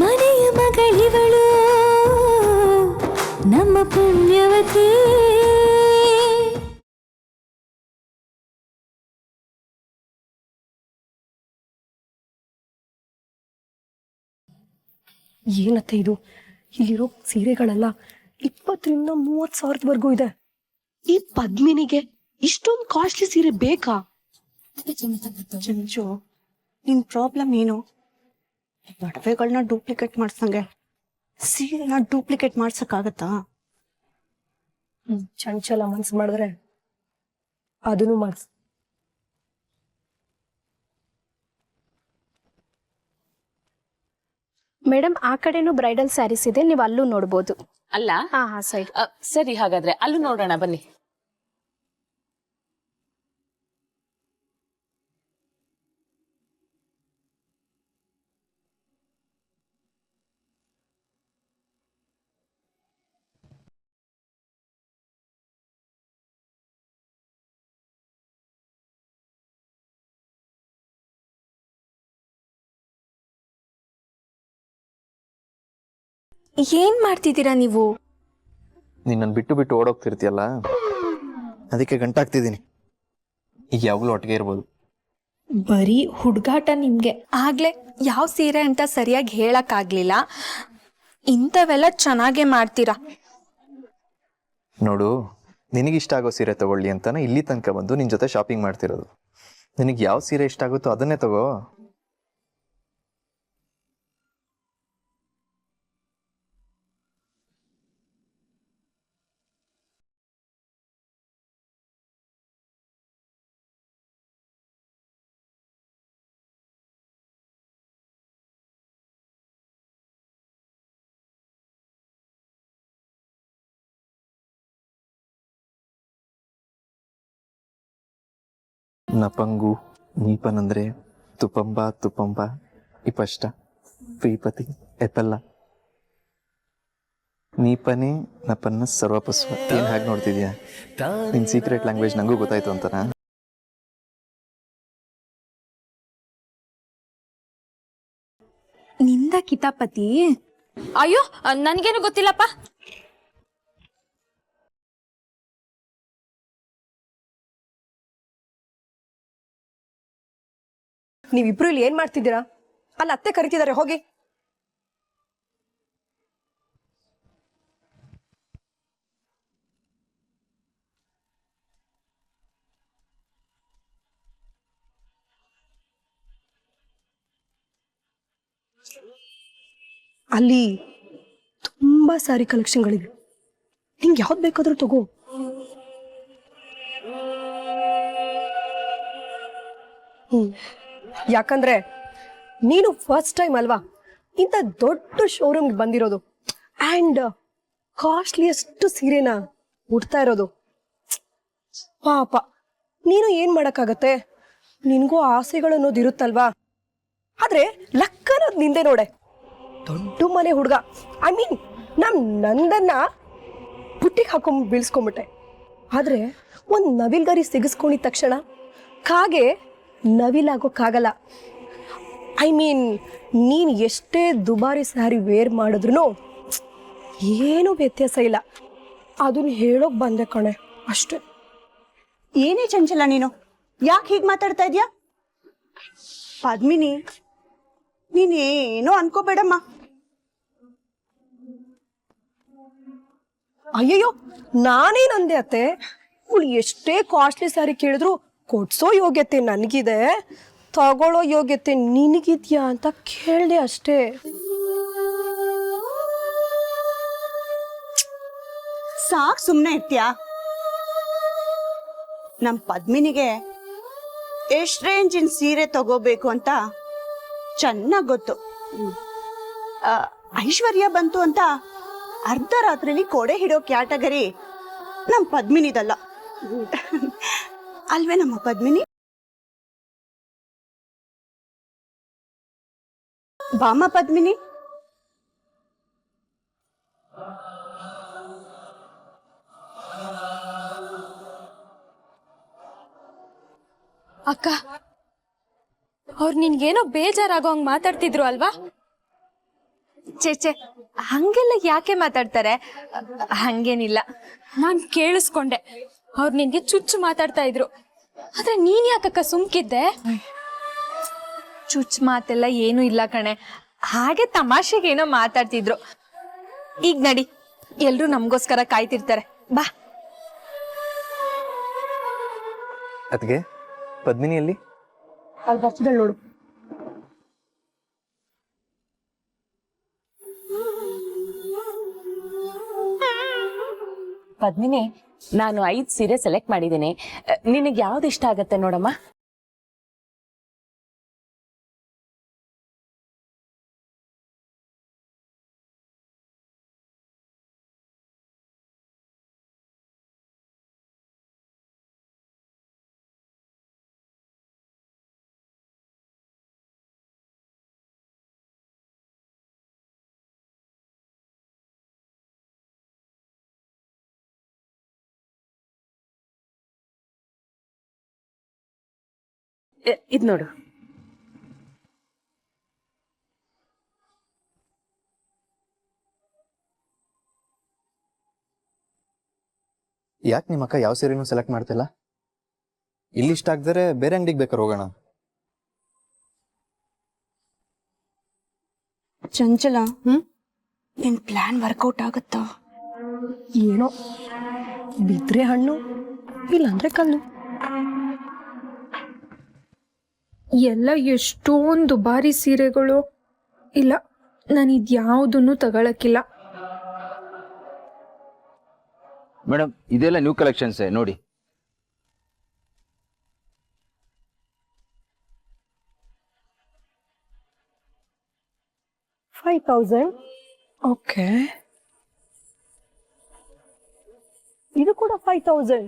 ಮನೆಯ ಮಗಳಿವಳು ನಮ್ಮ ಪುಣ್ಯವತಿ. ಏನತ್ತೆ ಇದು? ಇಲ್ಲಿರೋ ಸೀರೆಗಳೆಲ್ಲ 20,000-30,000ವರೆಗೂ ಇದೆ. ಈ ಪದ್ಮಿನಿಗೆ ಇಷ್ಟೊಂದು ಕಾಸ್ಟ್ಲಿ ಸೀರೆ ಬೇಕಾ? ಚಂಚು, ನಿನ್ ಪ್ರಾಬ್ಲಮ್ ಏನು? ಒಡವೆಗಳನ್ನ ಡೂಪ್ಲಿಕೇಟ್ ಮಾಡ್ಸಂಗೆ ಸೀರೆನ ಡೂಪ್ಲಿಕೇಟ್ ಮಾಡ್ಸಕ್ಕಾಗತ್ತಾ? ಚಂಚಲ ಮನ್ಸು ಮಾಡಿದ್ರೆ ಅದನ್ನು ಮಾಡ್ಸ. ಮೇಡಮ್, ಆ ಕಡೆನೂ ಬ್ರೈಡಲ್ ಸ್ಯಾರೀಸ್ ಇದೆ, ನೀವು ಅಲ್ಲೂ ನೋಡ್ಬೋದು. ಅಲ್ಲ ಸೈಡ್. ಸರಿ, ಹಾಗಾದ್ರೆ ಅಲ್ಲೂ ನೋಡೋಣ ಬನ್ನಿ. ಏನ್ ಮಾಡ್ತಿದ್ದೀರಾ ನೀವು? ನಿನ್ನನ್ನು ಬಿಟ್ಟು ಬಿಟ್ಟು ಓಡೋಗ್ತಿರ್ತೀಯಲ್ಲ, ಅದಕ್ಕೆ ಗಂಟಾಗ್ತಿದ್ದೀನಿ. ಈಗ ಯಾವಾಗಲೂ ಒಟ್ಟಿಗೆ ಇರ್ಬೋದು. ಬರೀ ಹುಡುಗಾಟ ನಿಮ್ಗೆ. ಆಗ್ಲೇ ಯಾವ ಸೀರೆ ಅಂತ ಸರಿಯಾಗಿ ಹೇಳಕ್ಕಾಗ್ಲಿಲ್ಲ. ಇಂಥವೆಲ್ಲ ಚೆನ್ನಾಗೇ ಮಾಡ್ತೀರಾ. ನೋಡು, ನಿನಗಿಷ್ಟ ಆಗೋ ಸೀರೆ ತಗೊಳ್ಳಿ ಅಂತಾನೆ ಇಲ್ಲಿ ತನಕ ಬಂದು ನಿನ್ನ ಜೊತೆ ಶಾಪಿಂಗ್ ಮಾಡ್ತಿರೋದು. ನಿನಗೆ ಯಾವ ಸೀರೆ ಇಷ್ಟ ಆಗುತ್ತೋ ಅದನ್ನೇ ತಗೋ. ನಪಂಗು ನೀಪನಂದ್ರೆ ತುಪಂಬ ತುಪಂಬ ಇಪಷ್ಟ ಪ್ರೀಪತಿ ಎಪಲ್ಲ ನೀಪನೇ ನಪನ್ನ ಸರ್ವಪಸ್ವ. ಏನ್ ಹಾಗೆ ನೋಡ್ತಿದ್ಯಾ? ನಿನ್ ಸೀಕ್ರೆಟ್ ಲ್ಯಾಂಗ್ವೇಜ್ ನಂಗೂ ಗೊತ್ತಾಯ್ತು ಅಂತನಾ? ನಿಂದ ಕಿತಾಪತಿ? ಅಯ್ಯೋ, ನನ್ಗೇನು ಗೊತ್ತಿಲ್ಲಪ್ಪ. ನೀವಿಬ್ರು ಇಲ್ಲಿ ಏನ್ ಮಾಡ್ತಿದ್ದೀರಾ? ಅಲ್ಲಿ ಅತ್ತೆ ಕರಿತಿದ್ದಾರೆ, ಹೋಗಿ. ಅಲ್ಲಿ ತುಂಬಾ ಸಾರಿ ಕಲೆಕ್ಷನ್ಗಳಿವೆ, ನಿಂಗೆ ಯಾವ್ದು ಬೇಕಾದ್ರೂ ತಗೋ. ಯಾಕಂದ್ರೆ ನೀನು ಫಸ್ಟ್ ಟೈಮ್ ಅಲ್ವಾ ಇಂಥ ದೊಡ್ಡ ಶೋರೂಮ್ಗೆ ಬಂದಿರೋದು, ಅಂಡ್ ಕಾಸ್ಟ್ಲಿಯಸ್ಟ್ ಸೀರೆನ ಉಡ್ತಾ ಇರೋದು. ಪಾಪ ನೀನು ಏನ್ ಮಾಡಕ್ಕಾಗತ್ತೆ, ನಿನ್ಗೂ ಆಸೆಗಳು ಅನ್ನೋದು ಇರುತ್ತಲ್ವಾ. ಆದ್ರೆ ಲಕ್ ಅನ್ನೋದು ನಿಂದೆ ನೋಡೆ. ದೊಡ್ಡ ಮನೆ ಹುಡುಗ, ಐ ಮೀನ್ ನಂದನ್ನ ಬುಟ್ಟಿಗೆ ಹಾಕೊಂಡ್ ಬೀಳ್ಸ್ಕೊಂಬಿಟ್ಟೆ. ಆದ್ರೆ ಒಂದ್ ನವಿಲ್ಗರಿ ಸಿಗಿಸ್ಕೊಂಡಿದ ತಕ್ಷಣ ಕಾಗೆ ನವಿಲಾಗೋಕ್ಕಾಗಲ್ಲ. ಐ ಮೀನ್ ನೀನ್ ಎಷ್ಟೇ ದುಬಾರಿ ಸ್ಯಾರಿ ವೇರ್ ಮಾಡಿದ್ರು ಏನೂ ವ್ಯತ್ಯಾಸ ಇಲ್ಲ. ಅದನ್ನ ಹೇಳೋಕ್ ಬಂದೆ ಕಣೆ, ಅಷ್ಟೇ. ಏನೇ ಚಂಚಲ, ನೀನು ಯಾಕೆ ಹೀಗೆ ಮಾತಾಡ್ತಾ ಇದ್ಯಾ? ಪದ್ಮಿನಿ, ನೀನೇನೋ ಅನ್ಕೋಬೇಡಮ್ಮ. ಅಯ್ಯಯ್ಯೋ, ನಾನೇನಂದೆ ಅತ್ತೆ? ಇವಳು ಎಷ್ಟೇ ಕಾಸ್ಟ್ಲಿ ಸ್ಯಾರಿ ಕೇಳಿದ್ರು ಕೊಡ್ಸೋ ಯೋಗ್ಯತೆ ನನಗಿದೆ, ತಗೊಳ್ಳೋ ಯೋಗ್ಯತೆ ನಿನಗಿದ್ಯಾ ಅಂತ ಕೇಳಿದೆ ಅಷ್ಟೇ. ಸಾಕ್, ಸುಮ್ಮನೆ ಇರ್ತೀಯಾ? ನಮ್ಮ ಪದ್ಮಿನಿಗೆ ಎಷ್ಟು ರೇಂಜಿನ ಸೀರೆ ತಗೋಬೇಕು ಅಂತ ಚೆನ್ನಾಗಿ ಗೊತ್ತು. ಐಶ್ವರ್ಯ ಬಂತು ಅಂತ ಅರ್ಧ ರಾತ್ರಿಲಿ ಕೊಡೆ ಹಿಡೋ ಕ್ಯಾಟಗರಿ ನಮ್ಮ ಪದ್ಮಿನಿದಲ್ಲ ಅಲ್ವೇ ನಮ್ಮ ಪದ್ಮಿನಿ? ಬಾಮ ಪದ್ಮಿನಿ. ಅಕ್ಕ, ಅವ್ರು ನಿನ್ಗೇನೋ ಬೇಜಾರಾಗೋ ಹಂಗ್ ಮಾತಾಡ್ತಿದ್ರು ಅಲ್ವಾ? ಚೇಚೆ ಹಂಗೆಲ್ಲ ಯಾಕೆ ಮಾತಾಡ್ತಾರೆ? ಹಂಗೇನಿಲ್ಲ. ನಾನ್ ಕೇಳಿಸ್ಕೊಂಡೆ ಅವ್ರು ನಿನ್ಗೆ ಚುಚ್ಚು ಮಾತಾಡ್ತಾ ಇದ್ರು. ಆದ್ರೆ ನೀನ್ ಯಾಕಕ್ಕ ಸುಮ್ಕಿದ್ದೆ? ಚುಚ್ ಮಾತೆಲ್ಲ ಏನೂ ಇಲ್ಲ ಕಣೆ, ಹಾಗೆ ತಮಾಷೆಗೇನೋ ಮಾತಾಡ್ತಿದ್ರು. ಈಗ ನಡಿ, ಎಲ್ರು ನಮ್ಗೋಸ್ಕರ ಕಾಯ್ತಿರ್ತಾರೆ, ಬಾ. ಅದಕ್ಕೆ ಪದ್ಮಿನಿಯಲ್ಲಿ ಅಲ್ಲಿ ಬರ್ತಿದ್ದಾಳೆ ನೋಡು. ಪದ್ಮಿನಿ, ನಾನು 5 ಸೀರೆ ಸೆಲೆಕ್ಟ್ ಮಾಡಿದ್ದೀನಿ. ನಿನಗೆ ಯಾವ್ದು ಇಷ್ಟ ಆಗತ್ತೆ ನೋಡಮ್ಮ. ಇದ್ ನೋಡು. ಯಾಕೆ ನಿಮ್ಮ ಅಕ್ಕ ಯಾವ ಸೀರೆನೂ ಸೆಲೆಕ್ಟ್ ಮಾಡ್ತಿಲ್ಲ? ಇಲ್ಲಿ ಇಷ್ಟ ಆಗದರೆ ಬೇರೆ ಅಂಗಡಿಗೆ ಬೇಕಾದ್ರೆ ಹೋಗೋಣ. ಚಂಚಲ, ನಿನ್ ಪ್ಲಾನ್ ವರ್ಕೌಟ್ ಆಗುತ್ತಾ? ಏನೋ ಬಿದ್ರೆ ಹಣ್ಣು ಇಲ್ಲಾಂದ್ರೆ ಕಲ್ಲು. ಎಲ್ಲ ಎಷ್ಟೊಂದು ದುಬಾರಿ ಸೀರೆಗಳು. ಇಲ್ಲ, ನಾನು ಇದ್ಯಾವುದನ್ನು ತಗೊಳಕ್ಕಿಲ್ಲ. ಮೇಡಮ್, ಇದೆಲ್ಲ ನ್ಯೂ ಕಲೆಕ್ಷನ್ಸ್ ನೋಡಿ. $5,000. ಓಕೆ, ಇದು ಕೂಡ 5,000.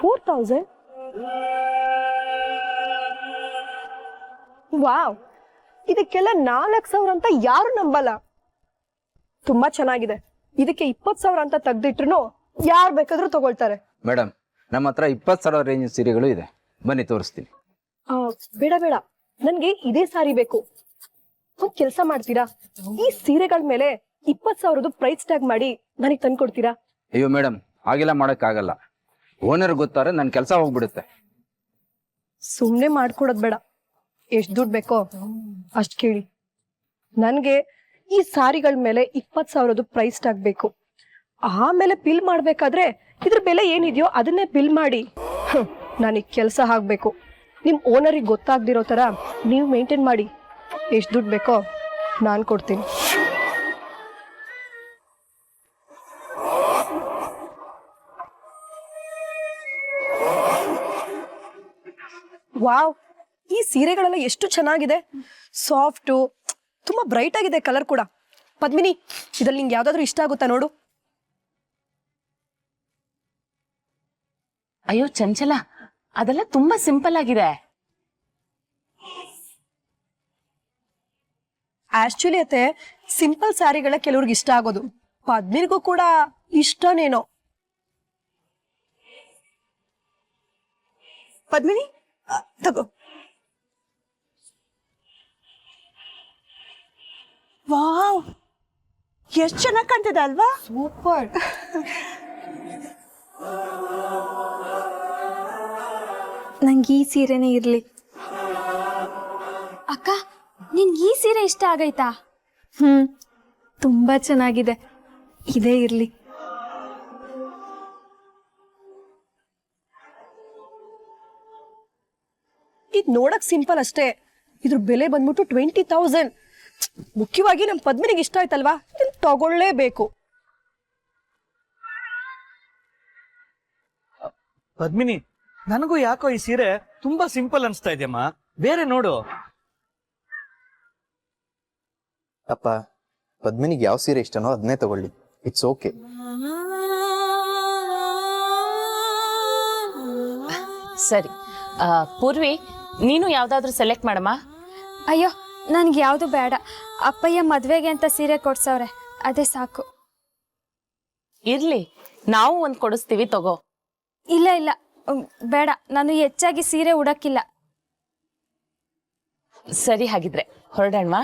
4,000. ವಾವ್, ಇದಕ್ಕೆಲ್ಲ 4,000 ಅಂತ ಯಾರು ನಂಬಲ್ಲ. ತುಂಬಾ ಚೆನ್ನಾಗಿದೆ. ಇದಕ್ಕೆ 20,000 ಅಂತ ತೆಗ್ದಿಟ್ರು ಯಾರು ಬೇಕಾದ್ರೂ ತಗೊಳ್ತಾರೆ. ಮೇಡಮ್, ನಮ್ಮ ಹತ್ರ 20,000 ರೇಂಜ್ ಸೀರೆಗಳು ಇದೆ, ಬನ್ನಿ ತೋರಿಸ್ತೀನಿ. ಬೇಡ ಬೇಡ, ನನ್ಗೆ ಇದೇ ಸಾರಿ ಬೇಕು. ಒಂದ್ ಕೆಲಸ ಮಾಡ್ತೀರಾ, ಈ ಸೀರೆಗಳ ಮೇಲೆ 20,000 ಪ್ರೈಸ್ ಟ್ಯಾಗ್ ಮಾಡಿ ನನಗೆ ತಂದ್ಕೊಡ್ತೀರಾ? ಅಯ್ಯೋ ಮೇಡಮ್, ಹಾಗೆಲ್ಲ ಮಾಡೋಕ್ಕಾಗಲ್ಲ. ಓನರ್ ಗೊತ್ತಾರೆ ನನ್ನ ಕೆಲಸ ಹೋಗ್ಬಿಡುತ್ತೆ. ಸುಮ್ನೆ ಮಾಡ್ಕೊಡೋದ್ ಬೇಡ, ಎಷ್ಟ್ ದುಡ್ಡು ಬೇಕೋ ಅಷ್ಟ್ ಕೇಳಿ. ನನ್ಗೆ ಈ ಸಾರಿಗಳ ಮೇಲೆ 20,000 ಪ್ರೈಸ್ ಟ್ಯಾಗ್ ಬೇಕು. ಆಮೇಲೆ ಬಿಲ್ ಮಾಡ್ಬೇಕಾದ್ರೆ ಇದ್ರ ಬೆಲೆ ಏನಿದೆಯೋ ಅದನ್ನೇ ಬಿಲ್ ಮಾಡಿ. ನನಗೆ ಕೆಲಸ ಆಗ್ಬೇಕು. ನಿಮ್ ಓನರಿಗೆ ಗೊತ್ತಾಗ್ದಿರೋ ತರ ನೀವು ಮೇಂಟೈನ್ ಮಾಡಿ. ಎಷ್ಟ್ ದುಡ್ಡು ಬೇಕೋ ನಾನು ಕೊಡ್ತೀನಿ. ವಾವ್, ಈ ಸೀರೆಗಳೆಲ್ಲ ಎಷ್ಟು ಚೆನ್ನಾಗಿದೆ. ಸಾಫ್ಟು, ತುಂಬಾ ಬ್ರೈಟ್ ಆಗಿದೆ ಕಲರ್ ಕೂಡ. ಪದ್ಮಿನಿ, ಇದ್ರಲ್ಲಿ ನಿಂಗೆ ಯಾವ್ದಾದ್ರು ಇಷ್ಟ ಆಗುತ್ತಾ ನೋಡು. ಅಯ್ಯೋ ಚಂಚಲ, ಅದೆಲ್ಲ ತುಂಬಾ ಸಿಂಪಲ್ ಆಗಿದೆ. ಆಕ್ಚುಲಿ ಅತ್ತೆ, ಸಿಂಪಲ್ ಸ್ಯಾರಿಗಳ ಕೆಲವ್ರಿಗೆ ಇಷ್ಟ ಆಗೋದು. ಪದ್ಮಿನಿಗೂ ಕೂಡ ಇಷ್ಟನೇನೋ. ಪದ್ಮಿನಿ, ತಗೋ. ವಾವ್, ಎಷ್ಟು ಚೆನ್ನಾಗಿ ಕಾಣ್ತಿದೆ ಅಲ್ವಾ? ಸೂಪರ್. ನಂಗೆ ಈ ಸೀರೆನೇ ಇರ್ಲಿ. ಅಕ್ಕ, ನಿನ್ಗೆ ಈ ಸೀರೆ ಇಷ್ಟ ಆಗೈತಾ? ತುಂಬಾ ಚೆನ್ನಾಗಿದೆ, ಇದೇ ಇರ್ಲಿ. ಇದು ನೋಡಕ್ ಸಿಂಪಲ್ ಅಷ್ಟೇ, ಇದ್ರ ಬೆಲೆ ಬಂದ್ಬಿಟ್ಟು 20,000. ಮುಖ್ಯವಾಗಿ ನಮ್ ಪದ್ಮಿನಿಗೆ ಇಷ್ಟ ಆಯ್ತಲ್ವಾ, ಇದನ್ನ ತಗೊಳ್ಳೇಬೇಕು. ಪದ್ಮಿನಿ, ನನಗೂ ಯಾಕೋ ಈ ಸೀರೆ ತುಂಬಾ ಸಿಂಪಲ್ ಅನ್ಸ್ತಾ ಇದೆಯಮ್ಮ. ಬೇರೆ ನೋಡು. ಅಪ್ಪ, ಪದ್ಮಿನಿಗೆ ಯಾವ ಸೀರೆ ಇಷ್ಟನೋ ಅದನ್ನೇ ತಗೊಳ್ಳಿ. It's okay. ಸರಿ, ಪೂರ್ವಿ, ನೀನು ಯಾವ್ದಾದ್ರು ಸೆಲೆಕ್ಟ್ ಮಾಡಮ್ಮ. ಅಯ್ಯೋ, ನನ್ಗೆ ಯಾವುದು ಬೇಡ. ಅಪ್ಪಯ್ಯ ಮದ್ವೆಗೆ ಅಂತ ಸೀರೆ ಕೊಡ್ಸವ್ರೆ, ಅದೇ ಸಾಕು. ಇರ್ಲಿ, ನಾವು ಒಂದ್ ಕೊಡಿಸ್ತೀವಿ, ತಗೋ. ಇಲ್ಲ ಇಲ್ಲ, ಬೇಡ. ನಾನು ಹೆಚ್ಚಾಗಿ ಸೀರೆ ಉಡಕ್ಕಿಲ್ಲ. ಸರಿ ಹಾಗಿದ್ರೆ ಹೊರಡೋಣವಾ?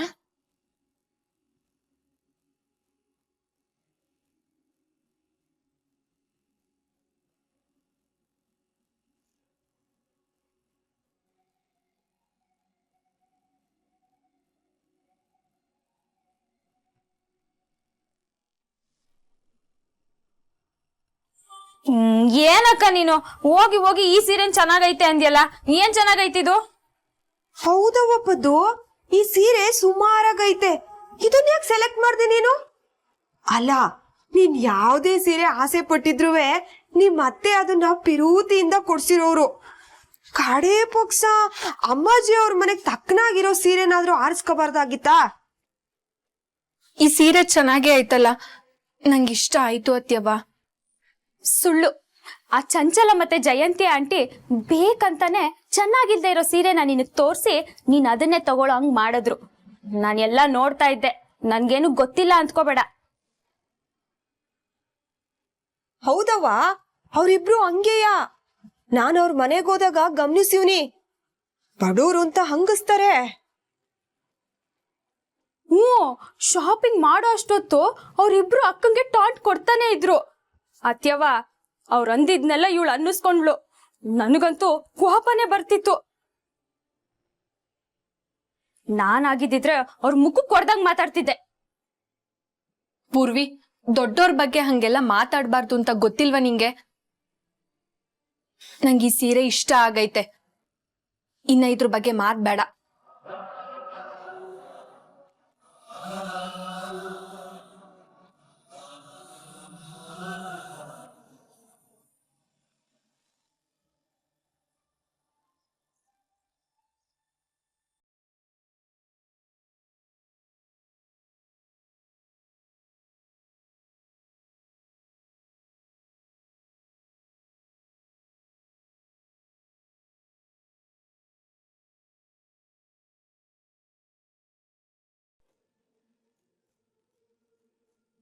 ಏನಕ್ಕ ನೀನು ಹೋಗಿ ಹೋಗಿ ಈ ಸೀರೆ ಚೆನ್ನಾಗೈತೆ ಅಂದ್ಯಲ್ಲ, ಏನ್ ಚೆನ್ನಾಗೈತಿದು? ಹೌದವ್ವ ಪದ್ದು, ಈ ಸೀರೆ ಸುಮಾರಾಗೈತೆ. ಇದನ್ನ ಯಾಕೆ ಸೆಲೆಕ್ಟ್ ಮಾಡ್ದೆ ನೀನು? ಅಲ್ಲ, ನೀನ್ ಯಾವ್ದೇ ಸೀರೆ ಆಸೆ ಪಟ್ಟಿದ್ರುವೆ ನಿಮ್ ಅತ್ತೆ ಅದನ್ನ ಪಿರೂತಿಯಿಂದ ಕೊಡ್ಸಿರೋರು. ಕಡೆ ಪಕ್ಷ ಅಮ್ಮಾಜಿ ಅವ್ರ ಮನೆಗ್ ತಕ್ಕನಾಗಿರೋ ಸೀರೆನಾದ್ರೂ ಆರಿಸ್ಕೋಬಾರ್ದಾಗಿತ್ತಾ? ಈ ಸೀರೆ ಚೆನ್ನಾಗೇ ಆಯ್ತಲ್ಲ, ನಂಗಿಷ್ಟ ಆಯ್ತು ಅತ್ಯವ್ವ. ಸುಳ್ಳು. ಆ ಚಂಚಲ ಮತ್ತೆ ಜಯಂತಿ ಆಂಟಿ ಬೇಕಂತಾನೆ ಚೆನ್ನಾಗಿಲ್ದೇ ಇರೋ ಸೀರೆನ ನಿನಗ್ ತೋರ್ಸಿ ನೀನ್ ಅದನ್ನೇ ತಗೊಳ್ಳೋ ಹಂಗ್ ಮಾಡಿದ್ರು. ನಾನೆಲ್ಲ ನೋಡ್ತಾ ಇದ್ದೆ, ನನ್ಗೇನು ಗೊತ್ತಿಲ್ಲ ಅಂದ್ಕೋಬೇಡ. ಹೌದವ್ವ, ಅವ್ರಿಬ್ರು ಹಂಗೆಯಾ? ನಾನ್ ಅವ್ರ ಮನೆಗ್ ಹೋದಾಗ ಗಮನಿಸಿವ್ನಿ, ಬಡೂರು ಅಂತ ಹಂಗಸ್ತಾರೆ. ಶಾಪಿಂಗ್ ಮಾಡೋ ಅಷ್ಟೊತ್ತು ಅವ್ರಿಬ್ರು ಅಕ್ಕಂಗೆ ಟಾಂಟ್ ಕೊಡ್ತಾನೆ ಇದ್ರು. ಅತ್ಯವ ಅವ್ರ ಅಂದಿದ್ನೆಲ್ಲ ಇವಳು ಅನ್ನಿಸ್ಕೊಂಡ್ಲು. ನನಗಂತೂ ಕೋಪನೇ ಬರ್ತಿತ್ತು. ನಾನಾಗಿದ್ದಿದ್ರೆ ಅವ್ರ ಮುಖಕ್ಕೆ ಕೊಡ್ದಂಗ್ ಮಾತಾಡ್ತಿದ್ದೆ. ಪೂರ್ವಿ, ದೊಡ್ಡೋರ್ ಬಗ್ಗೆ ಹಂಗೆಲ್ಲ ಮಾತಾಡ್ಬಾರ್ದು ಅಂತ ಗೊತ್ತಿಲ್ವಾ ನಿಂಗೆ? ನಂಗೆ ಈ ಸೀರೆ ಇಷ್ಟ ಆಗೈತೆ, ಇನ್ನ ಇದ್ರ ಬಗ್ಗೆ ಮಾತ್ಬೇಡ.